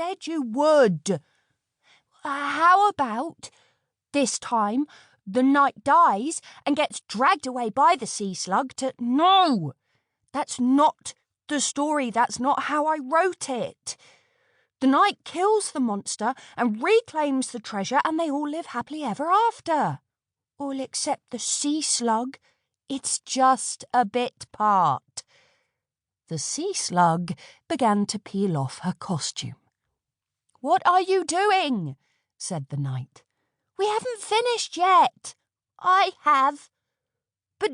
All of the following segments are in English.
said you would. How about this time the knight dies and gets dragged away by the sea slug to... No! That's not the story. That's not how I wrote it. The knight kills the monster and reclaims the treasure, and they all live happily ever after. All except the sea slug. It's just a bit part. The sea slug began to peel off her costume. "What are you doing?" said the knight. "We haven't finished yet." "I have." "But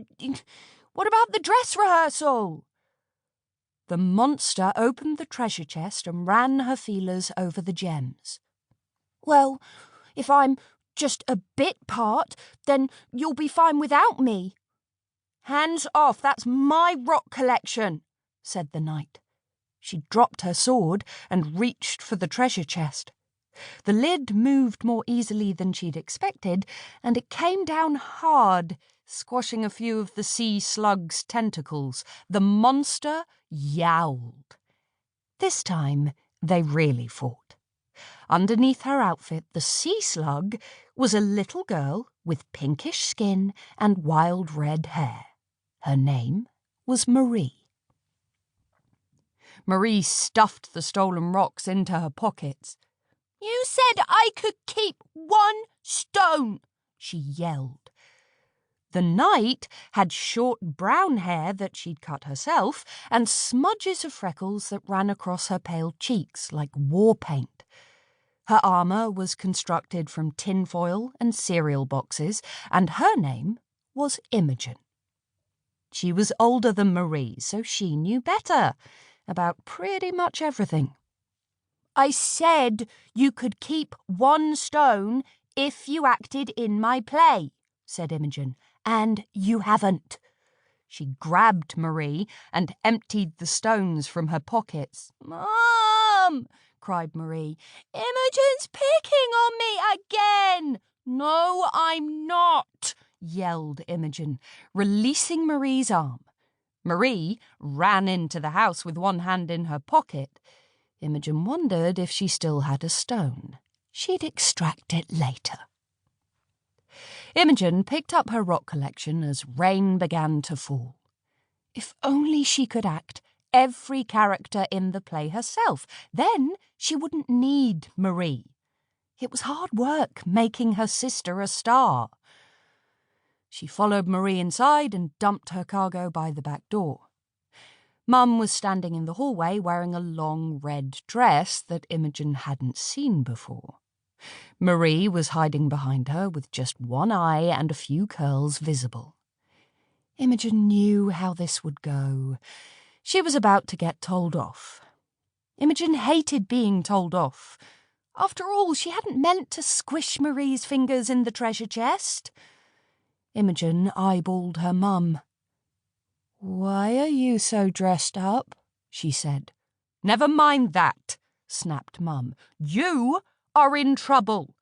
what about the dress rehearsal?" The monster opened the treasure chest and ran her feelers over the gems. "Well, if I'm just a bit part, then you'll be fine without me." "Hands off, that's my rock collection," said the knight. She dropped her sword and reached for the treasure chest. The lid moved more easily than she'd expected, and it came down hard, squashing a few of the sea slug's tentacles. The monster yowled. This time, they really fought. Underneath her outfit, the sea slug was a little girl with pinkish skin and wild red hair. Her name was Marie. Marie stuffed the stolen rocks into her pockets. "You said I could keep one stone," she yelled. The knight had short brown hair that she'd cut herself and smudges of freckles that ran across her pale cheeks like war paint. Her armour was constructed from tinfoil and cereal boxes, and her name was Imogen. She was older than Marie, so she knew better about pretty much everything. "I said you could keep one stone if you acted in my play," said Imogen, "and you haven't." She grabbed Marie and emptied the stones from her pockets. "Mom!" cried Marie. "Imogen's picking on me again!" "No, I'm not!" yelled Imogen, releasing Marie's arm. Marie ran into the house with one hand in her pocket. Imogen wondered if she still had a stone. She'd extract it later. Imogen picked up her rock collection as rain began to fall. If only she could act every character in the play herself, then she wouldn't need Marie. It was hard work making her sister a star. She followed Marie inside and dumped her cargo by the back door. Mum was standing in the hallway wearing a long red dress that Imogen hadn't seen before. Marie was hiding behind her with just one eye and a few curls visible. Imogen knew how this would go. She was about to get told off. Imogen hated being told off. After all, she hadn't meant to squish Marie's fingers in the treasure chest. Imogen eyeballed her mum. "Why are you so dressed up?" she said. "Never mind that," snapped Mum. "You are in trouble.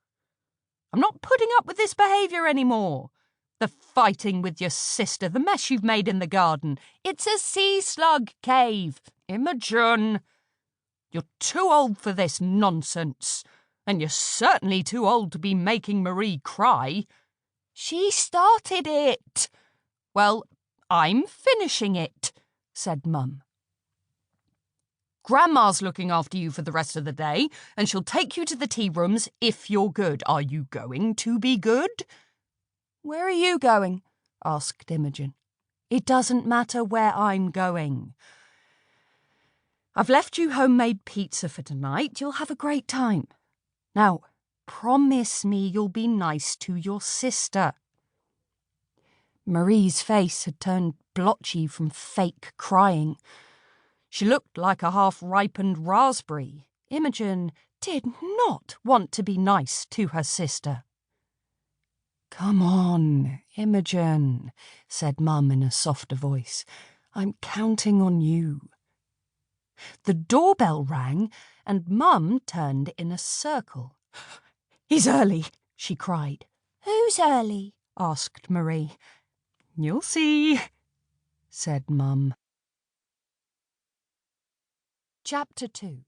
I'm not putting up with this behaviour anymore. The fighting with your sister, the mess you've made in the garden. It's a sea slug cave. Imogen, you're too old for this nonsense, and you're certainly too old to be making Marie cry." "She started it." "Well, I'm finishing it," said Mum. "Grandma's looking after you for the rest of the day, and she'll take you to the tea rooms if you're good. Are you going to be good?" "Where are you going?" asked Imogen. "It doesn't matter where I'm going. I've left you homemade pizza for tonight. You'll have a great time. Now, promise me you'll be nice to your sister." Marie's face had turned blotchy from fake crying. She looked like a half-ripened raspberry. Imogen did not want to be nice to her sister. "Come on, Imogen," said Mum in a softer voice. "I'm counting on you." The doorbell rang, and Mum turned in a circle. "He's early," she cried. "Who's early?" asked Marie. "You'll see," said Mum. Chapter 2.